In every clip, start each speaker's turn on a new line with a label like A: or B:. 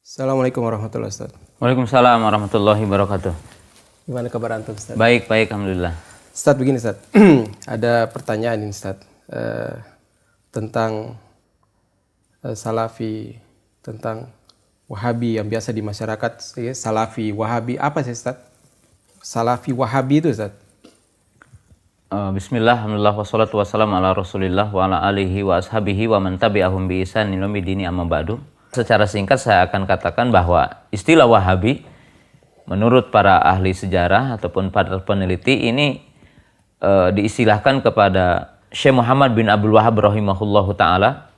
A: Assalamualaikum warahmatullahi wabarakatuh.
B: Waalaikumsalam warahmatullahi wabarakatuh.
A: Gimana kabar antum, Ustaz?
B: Baik, alhamdulillah.
A: Ustaz, begini, Ustaz. Ada pertanyaan ini, Ustaz. Tentang Salafi, tentang Wahabi yang biasa di masyarakat, Salafi, Wahabi. Apa sih, Ustaz? Salafi, Wahabi itu, Ustaz?
B: Bismillah, alhamdulillah, wassalatu wassalamu ala rasulillah wa ala alihi wa ashabihi wa man tabi'ahum bi ihsan ila yaumid amma ba'du. Secara singkat saya akan katakan bahwa istilah Wahabi menurut para ahli sejarah ataupun para peneliti ini diistilahkan kepada Syekh Muhammad bin Abdul Wahhab rahimahullahu taala,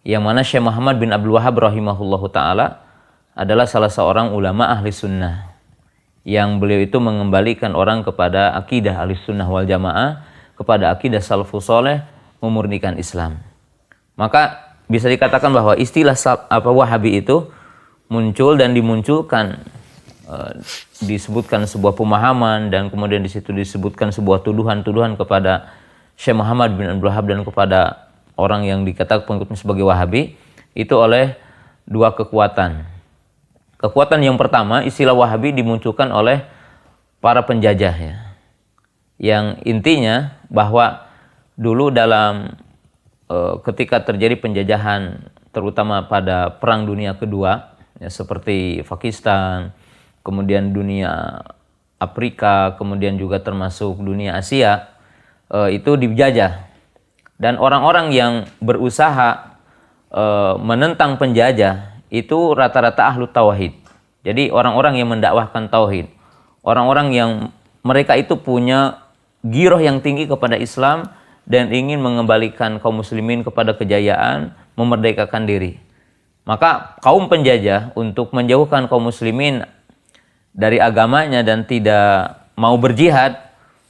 B: yang mana Syekh Muhammad bin Abdul Wahhab rahimahullahu taala adalah salah seorang ulama ahli sunnah, yang beliau itu mengembalikan orang kepada akidah ahli sunnah wal jamaah, kepada akidah salafus soleh, memurnikan Islam. Maka bisa dikatakan bahwa istilah Wahabi itu muncul dan dimunculkan, disebutkan sebuah pemahaman, dan kemudian di situ disebutkan sebuah tuduhan-tuduhan kepada Syekh Muhammad bin Abdul Wahhab dan kepada orang yang dikatakan pengikutnya sebagai Wahabi itu oleh dua kekuatan. Kekuatan yang pertama, istilah Wahabi dimunculkan oleh para penjajah, ya, yang intinya bahwa dulu dalam ketika terjadi penjajahan, terutama pada Perang Dunia Kedua, ya, seperti Pakistan, kemudian dunia Afrika, kemudian juga termasuk dunia Asia, itu dijajah. Dan orang-orang yang berusaha menentang penjajah itu rata-rata ahlu tauhid. Jadi orang-orang yang mendakwahkan tauhid, orang-orang yang mereka itu punya giroh yang tinggi kepada Islam dan ingin mengembalikan kaum muslimin kepada kejayaan, memerdekakan diri. Maka kaum penjajah untuk menjauhkan kaum muslimin dari agamanya dan tidak mau berjihad,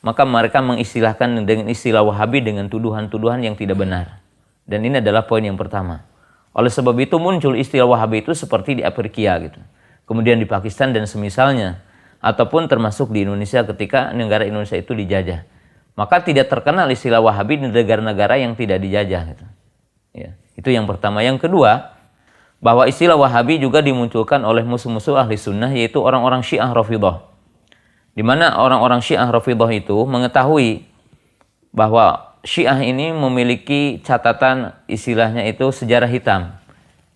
B: maka mereka mengistilahkan dengan istilah Wahabi dengan tuduhan-tuduhan yang tidak benar. Dan ini adalah poin yang pertama. Oleh sebab itu muncul istilah Wahabi itu seperti di Afrika gitu. Kemudian di Pakistan dan semisalnya, ataupun termasuk di Indonesia ketika negara Indonesia itu dijajah. Maka tidak terkenal istilah Wahabi di negara-negara yang tidak dijajah gitu. Ya, itu yang pertama. Yang kedua, bahwa istilah Wahabi juga dimunculkan oleh musuh-musuh ahli sunnah, yaitu orang-orang Syiah Rafidhah. Di mana orang-orang Syiah Rafidhah itu mengetahui bahwa Syiah ini memiliki catatan, istilahnya itu sejarah hitam,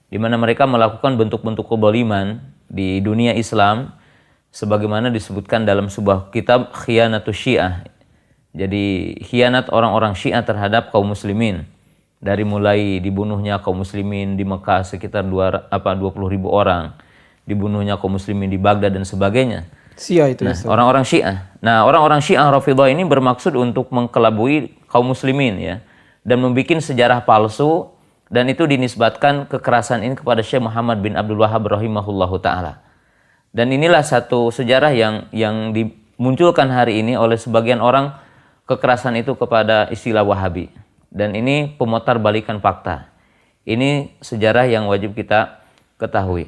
B: di mana mereka melakukan bentuk-bentuk kezaliman di dunia Islam, sebagaimana disebutkan dalam sebuah kitab Khianatus Syiah. Jadi khianat orang-orang Syiah terhadap kaum muslimin, dari mulai dibunuhnya kaum muslimin di Mekah sekitar 20.000 orang, dibunuhnya kaum muslimin di Baghdad dan sebagainya.
A: Syiah itu.
B: Nah, orang-orang Syiah. Nah, orang-orang Syiah Rafidhah ini bermaksud untuk mengkelabui kaum muslimin, ya, dan membuat sejarah palsu, dan itu dinisbatkan kekerasan ini kepada Syekh Muhammad bin Abdul Wahhab rahimahullahu taala. Dan inilah satu sejarah yang dimunculkan hari ini oleh sebagian orang, kekerasan itu kepada istilah Wahabi. Dan ini pemutar balikan fakta. Ini sejarah yang wajib kita ketahui.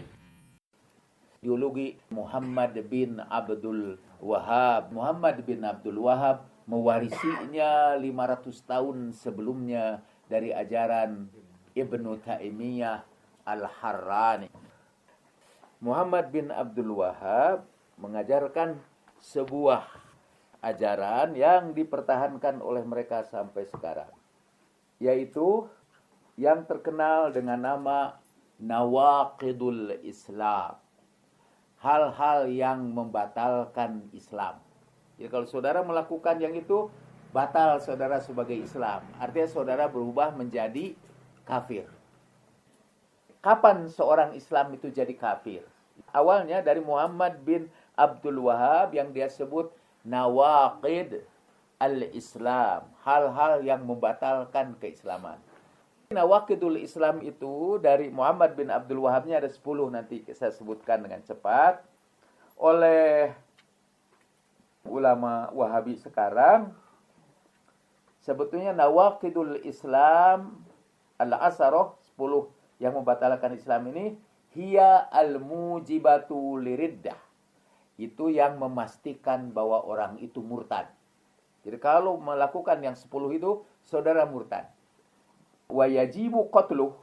C: Ideologi Muhammad bin Abdul Wahhab. Muhammad bin Abdul Wahhab mewarisinya 500 tahun sebelumnya dari ajaran Ibnu Taimiyah Al-Harrani. Muhammad bin Abdul Wahhab mengajarkan sebuah ajaran yang dipertahankan oleh mereka sampai sekarang, yaitu yang terkenal dengan nama Nawaqidul Islam. Hal-hal yang membatalkan Islam. Jadi kalau saudara melakukan yang itu, batal saudara sebagai Islam. Artinya saudara berubah menjadi kafir. Kapan seorang Islam itu jadi kafir? Awalnya dari Muhammad bin Abdul Wahhab yang dia sebut Nawaqid al-Islam. Hal-hal yang membatalkan keislaman. Nawaqidul Islam itu dari Muhammad bin Abdul Wahhabnya ada 10, nanti saya sebutkan dengan cepat. Oleh ulama Wahabi sekarang, sebetulnya Nawaqidul Islam al-Asarah, 10 yang membatalkan Islam ini, hiya al-mujibatu liriddah. Itu yang memastikan bahwa orang itu murtad. Jadi kalau melakukan yang 10 itu, saudara murtad. Wa yajibu qatluh,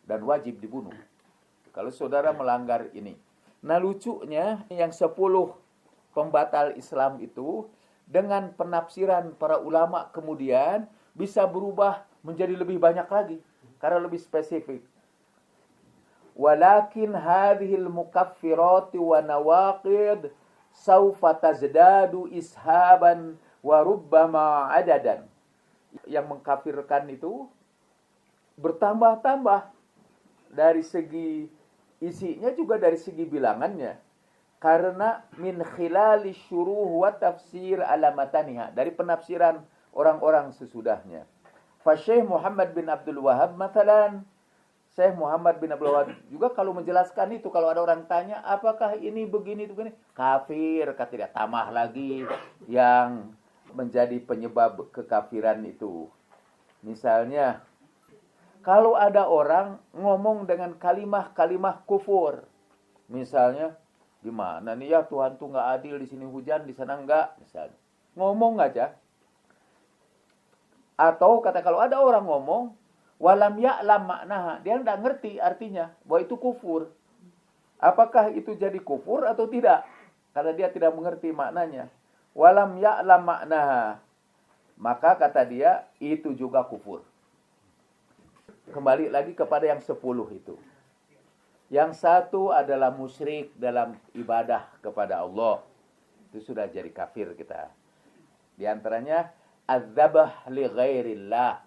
C: dan wajib dibunuh. kalau saudara melanggar ini. Nah lucunya yang 10 pembatal Islam itu dengan penafsiran para ulama kemudian bisa berubah menjadi lebih banyak lagi karena lebih spesifik. Walakin hadhil mukaffirati wa nawaqid saufa tazdadu ishaban wa rubbama adadan. Yang mengkafirkan itu bertambah-tambah dari segi isinya juga dari segi bilangannya. Karena min khilali syuruh wa tafsir alamataniha, dari penafsiran orang-orang sesudahnya. Fa Syekh Muhammad bin Abdul Wahab matalan, Syekh Muhammad bin Abdul Wahab juga kalau menjelaskan itu, kalau ada orang tanya apakah ini begini, kafir, kata dia, tambah lagi yang menjadi penyebab kekafiran itu. Misalnya, kalau ada orang ngomong dengan kalimah-kalimah kufur, misalnya, gimana nih ya Tuhan tuh nggak adil, di sini hujan, di sana enggak, misalnya, ngomong aja. Atau kata kalau ada orang ngomong, walam ya'lam maknaha, dia enggak ngerti artinya, bahwa itu kufur. Apakah itu jadi kufur atau tidak? Karena dia tidak mengerti maknanya. Walam ya'lam maknaha, maka kata dia itu juga kufur. Kembali lagi kepada yang 10 itu. Yang satu adalah musyrik dalam ibadah kepada Allah. Itu sudah jadi kafir kita. Di antaranya adzabah li ghairillah.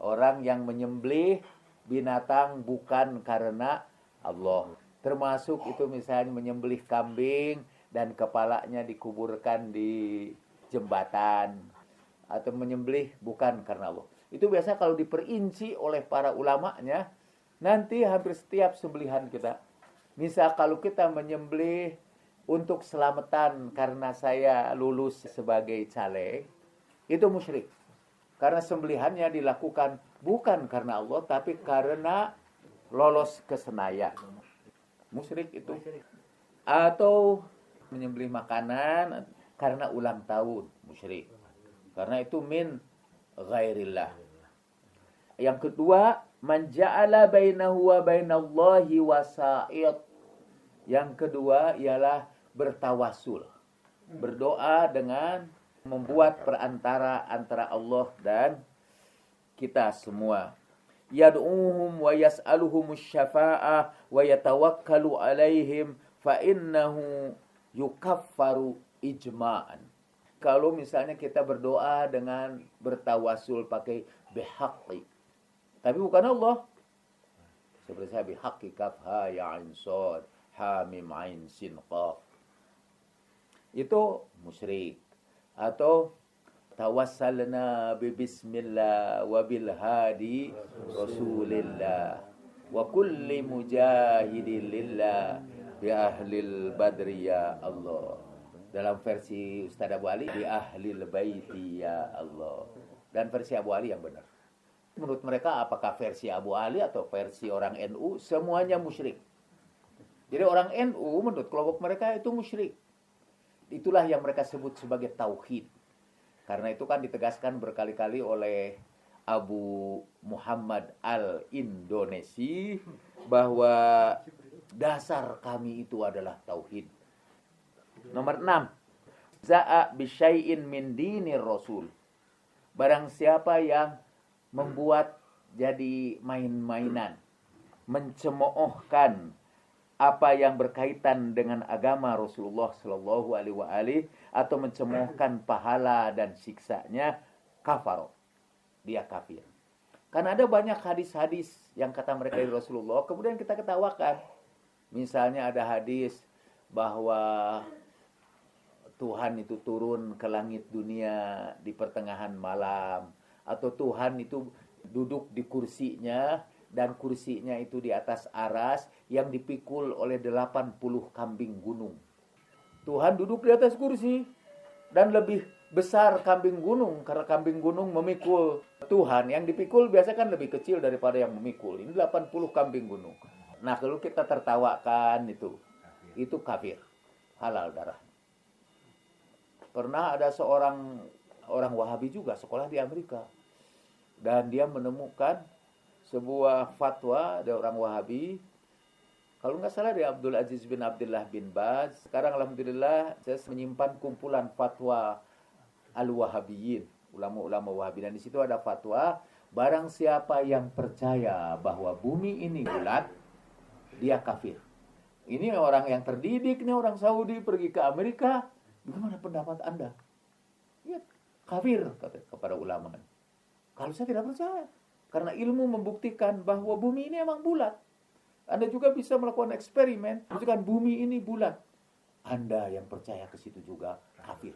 C: Orang yang menyembelih binatang bukan karena Allah. Termasuk itu misalnya menyembelih kambing dan kepalanya dikuburkan di jembatan. Atau menyembelih bukan karena Allah. Itu biasa kalau diperinci oleh para ulamanya, nanti hampir setiap sembelihan kita. Misal kalau kita menyembelih untuk selamatan karena saya lulus sebagai caleg, itu musyrik. Karena sembelihannya dilakukan bukan karena Allah, tapi karena lolos ke Senayan. Musyrik itu. Atau menyembelih makanan karena ulang tahun, musyrik. Karena itu min ghairillah. Yang kedua, man ja'ala bainahu wa bainallahi wasa'id. Yang kedua ialah bertawasul. Berdoa dengan membuat perantara antara Allah dan kita semua. Yad'uhum wa yas'aluhumus syafa'ah wa yatawakkalu alaihim fa innahu yukaffaru ijma'an. Kalau misalnya kita berdoa dengan bertawasul pakai bihaqqi, tapi bukan Allah. Seperti saya bihaqqi kaf ha ya ain sad ha mim ain sin qaf. Itu musyrik. Atau tawassalna bi bismillah wa bil hadi rasulillah wa kulli mujahidin lillah bi ahlil badri ya Allah. Dalam versi Ustaz Abu Ali, bi ahlil baiti ya Allah. Dan versi Abu Ali yang benar. Menurut mereka apakah versi Abu Ali atau versi orang NU, semuanya musyrik. Jadi orang NU menurut kelompok mereka itu musyrik. Itulah yang mereka sebut sebagai tauhid. Karena itu kan ditegaskan berkali-kali oleh Abu Muhammad al-Indonesi bahwa dasar kami itu adalah tauhid. Nomor 6. Za'a bisyai'in min dinir rasul. Barang siapa yang membuat jadi main-mainan, mencemoohkan apa yang berkaitan dengan agama Rasulullah sallallahu alaihi wasallam atau mencemoohkan pahala dan siksanya, kafar. Dia kafir. Karena ada banyak hadis-hadis yang kata mereka dari Rasulullah kemudian kita ketawakan. Misalnya ada hadis bahwa Tuhan itu turun ke langit dunia di pertengahan malam, atau Tuhan itu duduk di kursinya dan kursinya itu di atas aras yang dipikul oleh 80 kambing gunung. Tuhan duduk di atas kursi dan lebih besar kambing gunung karena kambing gunung memikul Tuhan. Yang dipikul biasa kan lebih kecil daripada yang memikul. Ini 80 kambing gunung. Nah, kalau kita tertawakan itu kafir. Halal darah. Pernah ada seorang orang Wahabi juga sekolah di Amerika. Dan dia menemukan sebuah fatwa dari orang Wahabi Kalau nggak salah dari Abdul Aziz bin Abdullah bin Baz. Sekarang alhamdulillah saya menyimpan kumpulan fatwa al-Wahabiyin, ulama-ulama Wahabi, dan di situ ada fatwa barang siapa yang percaya bahwa bumi ini bulat, dia kafir. Ini orang yang terdidik, ini orang Saudi pergi ke Amerika, bagaimana pendapat Anda? Ya, kafir kepada ulama. Kalau saya tidak percaya, karena ilmu membuktikan bahwa bumi ini emang bulat. Anda juga bisa melakukan eksperimen, menunjukkan bumi ini bulat. Anda yang percaya ke situ juga kafir.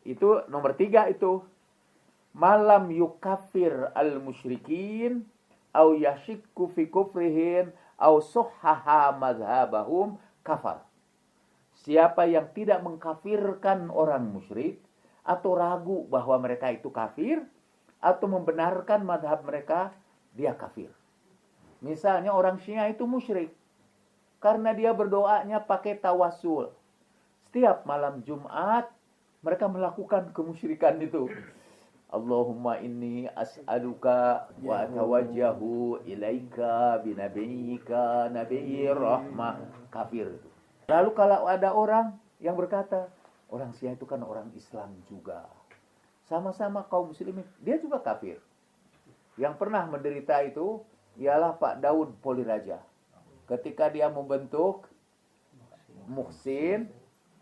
C: Itu nomor 3 itu. Malam yukafir al-musyrikin au yashikku fi kufrihin au suhaha madhabahum kafar. Siapa yang tidak mengkafirkan orang musyrik atau ragu bahwa mereka itu kafir atau membenarkan madhab mereka, dia kafir. Misalnya orang Syiah itu musyrik karena dia berdoanya pakai tawasul. Setiap malam Jumat mereka melakukan kemusyrikan itu. Allahumma inni as'aluka wa atawajjahu ilaika binabiyyika nabiyyir rahmah. Kafir itu. Lalu kalau ada orang yang berkata, orang Syiah itu kan orang Islam juga, sama-sama kaum muslimin, dia juga kafir. Yang pernah menderita itu ialah Pak Daud Poliraja. Ketika dia membentuk Muhsin,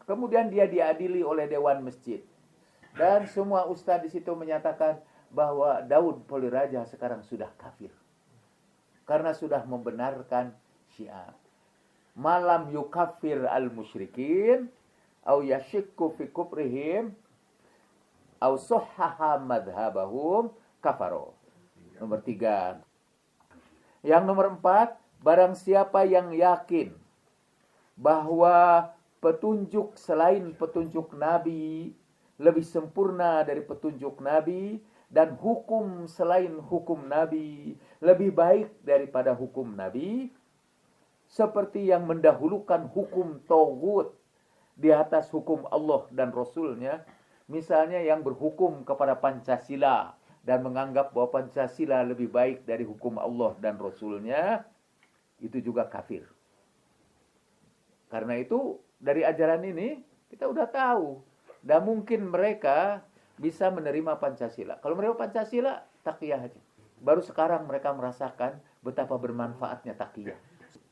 C: kemudian dia diadili oleh Dewan Masjid. Dan semua ustaz di situ menyatakan bahwa Daud Poliraja sekarang sudah kafir. Karena sudah membenarkan Syiah. Malam yukafir al-musyrikin au yashikku fi kufrihim au suhaha madhabahum kafaro. Nomor 3. Yang nomor 4, barang siapa yang yakin bahwa petunjuk selain petunjuk Nabi lebih sempurna dari petunjuk Nabi, dan hukum selain hukum Nabi lebih baik daripada hukum Nabi, seperti yang mendahulukan hukum Tauhid di atas hukum Allah dan Rasulnya, misalnya yang berhukum kepada Pancasila dan menganggap bahwa Pancasila lebih baik dari hukum Allah dan Rasulnya, itu juga kafir. Karena itu dari ajaran ini kita udah tahu, dan mungkin mereka bisa menerima Pancasila. Kalau mereka Pancasila, taqiyah aja. Baru sekarang mereka merasakan betapa bermanfaatnya taqiyah.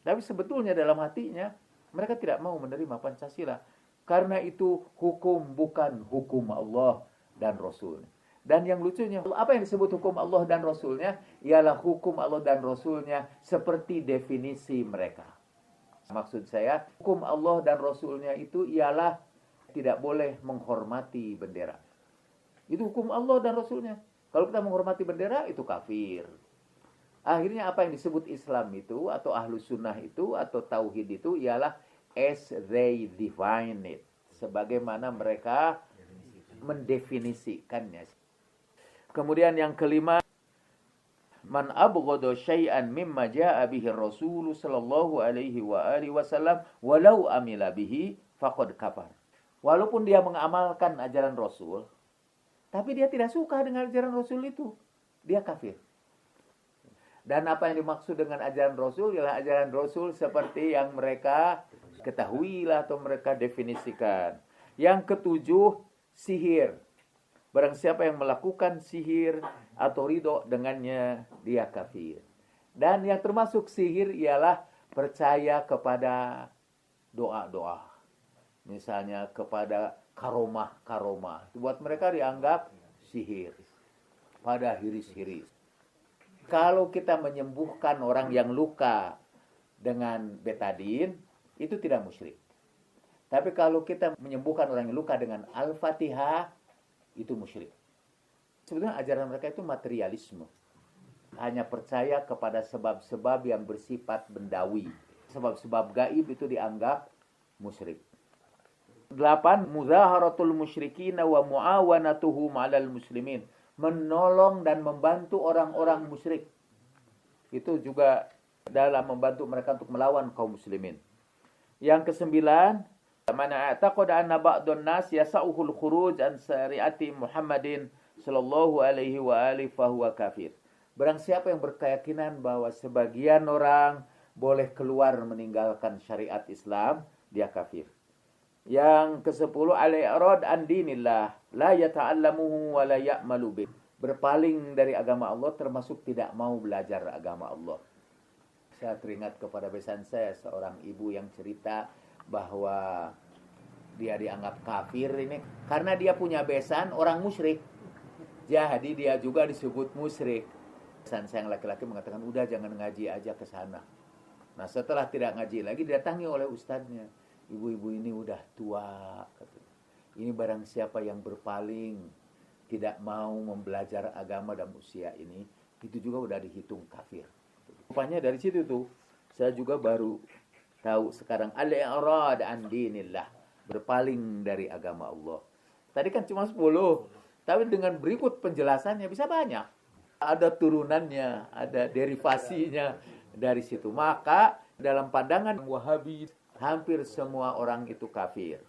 C: Tapi sebetulnya dalam hatinya mereka tidak mau menerima Pancasila. Karena itu hukum bukan hukum Allah dan Rasulnya. Dan yang lucunya, apa yang disebut hukum Allah dan Rasulnya? Ialah hukum Allah dan Rasulnya seperti definisi mereka. Maksud saya, hukum Allah dan Rasulnya itu ialah tidak boleh menghormati bendera. Itu hukum Allah dan Rasulnya. Kalau kita menghormati bendera, itu kafir. Akhirnya apa yang disebut Islam itu, atau Ahlus Sunnah itu, atau Tauhid itu, ialah as they define it. Sebagaimana mereka mendefinisikannya. Kemudian yang kelima, man abghada syai'an mimma jaa'a bihi Rasul sallallahu alaihi wa alihi wasallam walau amila bihi faqad kafar. Walaupun dia mengamalkan ajaran Rasul, tapi dia tidak suka dengan ajaran Rasul itu, dia kafir. Dan apa yang dimaksud dengan ajaran Rasul ialah ajaran Rasul seperti yang mereka ketahui lah atau mereka definisikan. Yang ketujuh, sihir. Barang siapa yang melakukan sihir atau ridho dengannya, dia kafir. Dan yang termasuk sihir ialah percaya kepada doa-doa. Misalnya kepada karomah-karomah. Buat mereka dianggap sihir. Pada hiris-hiris. Kalau kita menyembuhkan orang yang luka dengan betadin, itu tidak musyrik. Tapi kalau kita menyembuhkan orang yang luka dengan Al-Fatihah, itu musyrik. Sebetulnya ajaran mereka itu materialisme. Hanya percaya kepada sebab-sebab yang bersifat bendawi. Sebab-sebab gaib itu dianggap musyrik. 8. Muzaharatul musyrikin wa muawanatuhum 'alal muslimin. Menolong dan membantu orang-orang musyrik. Itu juga dalam membantu mereka untuk melawan kaum muslimin. Yang kesembilan, mana i'taqada anna ba'dun nas yasa'uhul khuruj an syariati Muhammadin sallallahu alaihi wa alihi fa huwa kafir. Barang siapa yang berkeyakinan bahwa sebagian orang boleh keluar meninggalkan syariat Islam, dia kafir. Yang ke-10, al-i'rad an dinillah, la yata'allamuhu wa la ya'malu bih. Berpaling dari agama Allah termasuk tidak mau belajar agama Allah. Saya teringat kepada besan saya seorang ibu yang cerita bahwa dia dianggap kafir ini karena dia punya besan orang musyrik. Jadi dia juga disebut musyrik. Besan saya yang laki-laki mengatakan, udah jangan ngaji aja ke sana. Nah setelah tidak ngaji lagi didatangi oleh ustadznya. Ibu-ibu ini udah tua, katanya. Ini barang siapa yang berpaling, tidak mau mempelajari agama dalam usia ini, itu juga udah dihitung kafir. Rupanya dari situ tuh, saya juga baru tahu sekarang, al-i'rad an dinillah, berpaling dari agama Allah. Tadi kan cuma 10, tapi dengan berikut penjelasannya bisa banyak. Ada turunannya, ada derivasinya dari situ. Maka dalam pandangan Wahabi, hampir semua orang itu kafir.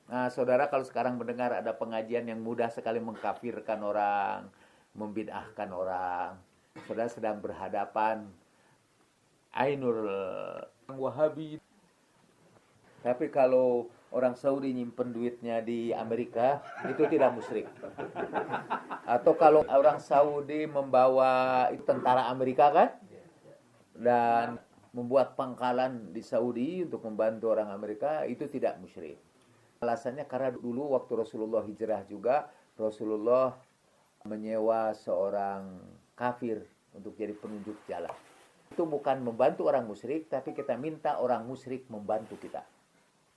C: Nah, saudara kalau sekarang mendengar ada pengajian yang mudah sekali mengkafirkan orang, membid'ahkan orang, saudara sedang berhadapan Ainul Wahabi. Tapi kalau orang Saudi nyimpen duitnya di Amerika, itu tidak musyrik. Atau kalau orang Saudi membawa tentara Amerika kan, dan membuat pangkalan di Saudi untuk membantu orang Amerika, itu tidak musyrik. Alasannya karena dulu waktu Rasulullah hijrah juga, Rasulullah menyewa seorang kafir untuk jadi penunjuk jalan. Itu bukan membantu orang musyrik, tapi kita minta orang musyrik membantu kita.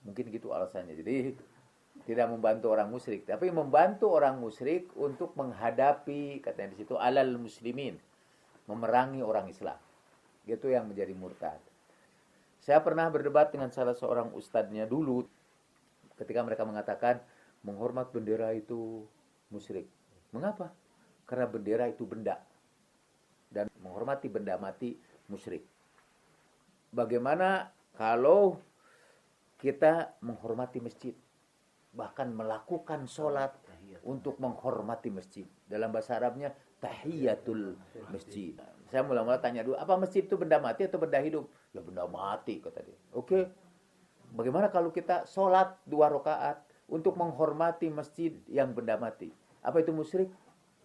C: Mungkin gitu alasannya. Jadi tidak membantu orang musyrik, tapi membantu orang musyrik untuk menghadapi, katanya di situ, alal muslimin, memerangi orang Islam. Itu yang menjadi murtad. Saya pernah berdebat dengan salah seorang ustadznya dulu, ketika mereka mengatakan menghormat bendera itu musyrik. Mengapa? Karena bendera itu benda, dan menghormati benda mati musyrik. Bagaimana kalau kita menghormati masjid, bahkan melakukan sholat untuk menghormati masjid? Dalam bahasa Arabnya tahiyatul masjid. Saya mula-mula tanya dulu, apa masjid itu benda mati atau benda hidup? Ya benda mati, kata dia. Oke. Bagaimana kalau kita sholat 2 rakaat untuk menghormati masjid yang benda mati? Apa itu musyrik?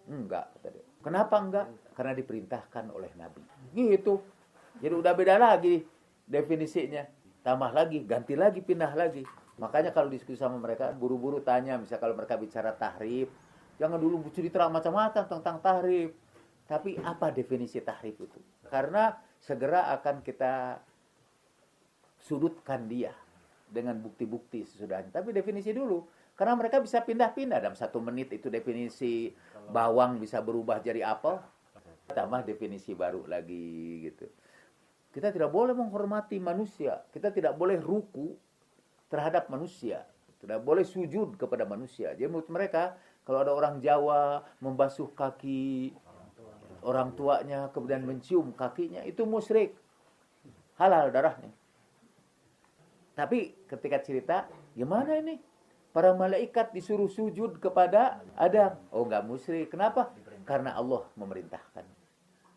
C: Enggak, kata dia. Kenapa enggak? Karena diperintahkan oleh Nabi. Gitu. Jadi udah beda lagi definisinya. Tambah lagi, ganti lagi, pindah lagi. Makanya kalau diskusi sama mereka, buru-buru tanya, misal kalau mereka bicara tahrif, jangan dulu cerita macam-macam tentang tahrif. Tapi apa definisi tahrif itu? Karena segera akan kita sudutkan dia dengan bukti-bukti sesudahnya. Tapi definisi dulu. Karena mereka bisa pindah-pindah. Dalam 1 menit itu definisi bawang bisa berubah jadi apel. Tambah definisi baru lagi gitu. Kita tidak boleh menghormati manusia. Kita tidak boleh ruku terhadap manusia. Tidak boleh sujud kepada manusia. Jadi menurut mereka, kalau ada orang Jawa membasuh kaki orang tuanya, kemudian mencium kakinya, itu musyrik. Halal darahnya. Tapi ketika cerita, gimana ini? Para malaikat disuruh sujud kepada Adam. Oh, enggak musyrik. Kenapa? Karena Allah memerintahkan.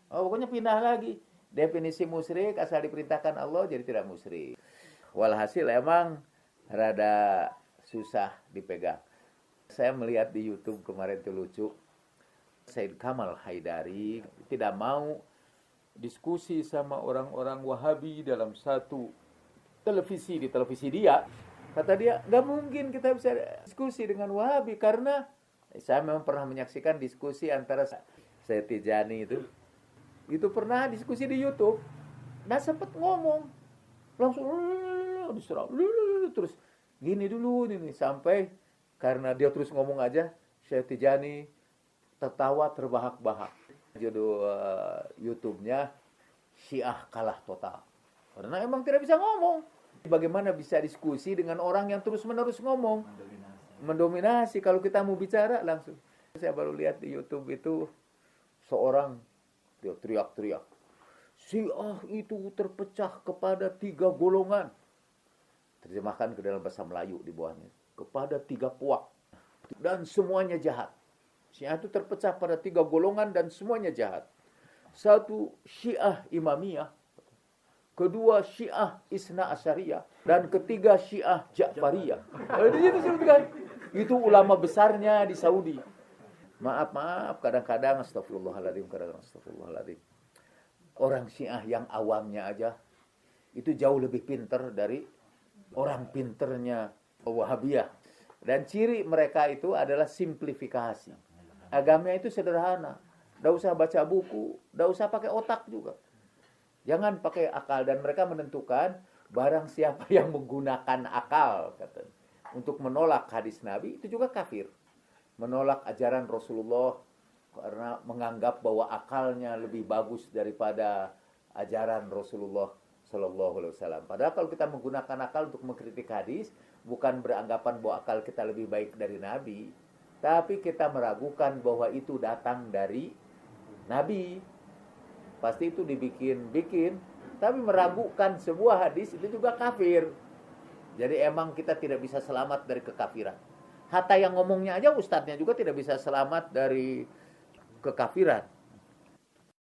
C: Oh, pokoknya pindah lagi. Definisi musyrik asal diperintahkan Allah jadi tidak musyrik. Walhasil emang rada susah dipegang. Saya melihat di YouTube kemarin itu lucu. Said Kamal Haidari tidak mau diskusi sama orang-orang Wahabi dalam satu televisi, di televisi dia. Kata dia, nggak mungkin kita bisa diskusi dengan Wahabi karena saya memang pernah menyaksikan diskusi antara Syed Tijani itu pernah diskusi di YouTube. Nah sempat ngomong langsung diserang terus gini dulu ini sampai karena dia terus ngomong aja, Syed Tijani tertawa terbahak-bahak. Judul YouTube-nya Syiah kalah total. Karena emang tidak bisa ngomong. Bagaimana bisa diskusi dengan orang yang terus-menerus ngomong? Mendominasi. Kalau kita mau bicara langsung. Saya baru lihat di YouTube itu seorang dia teriak-teriak. Syiah itu terpecah kepada 3 golongan. Terjemahkan ke dalam bahasa Melayu di bawahnya. Kepada 3 puak. Dan semuanya jahat. Syiah itu terpecah pada 3 golongan dan semuanya jahat. 1, Syiah Imamiyah. kedua Syiah Isna Asyariyah, dan ketiga Syiah Ja'fariyah. Di situ disebutkan. Itu ulama besarnya di Saudi. Maaf, kadang-kadang astagfirullahaladzim. Orang Syiah yang awamnya aja itu jauh lebih pinter dari orang pinternya Wahabiyah. Dan ciri mereka itu adalah simplifikasi. Agamanya itu sederhana. Nggak usah baca buku, nggak usah pakai otak juga. Jangan pakai akal. Dan mereka menentukan barang siapa yang menggunakan akal katanya, untuk menolak hadis Nabi, itu juga kafir. Menolak ajaran Rasulullah karena menganggap bahwa akalnya lebih bagus daripada ajaran Rasulullah Sallallahu Alaihi Wasallam. Padahal kalau kita menggunakan akal untuk mengkritik hadis, bukan beranggapan bahwa akal kita lebih baik dari Nabi, tapi kita meragukan bahwa itu datang dari Nabi. Pasti itu dibikin-bikin, tapi meragukan sebuah hadis itu juga kafir. Jadi emang kita tidak bisa selamat dari kekafiran. Hatta yang ngomongnya aja ustadznya juga tidak bisa selamat dari kekafiran.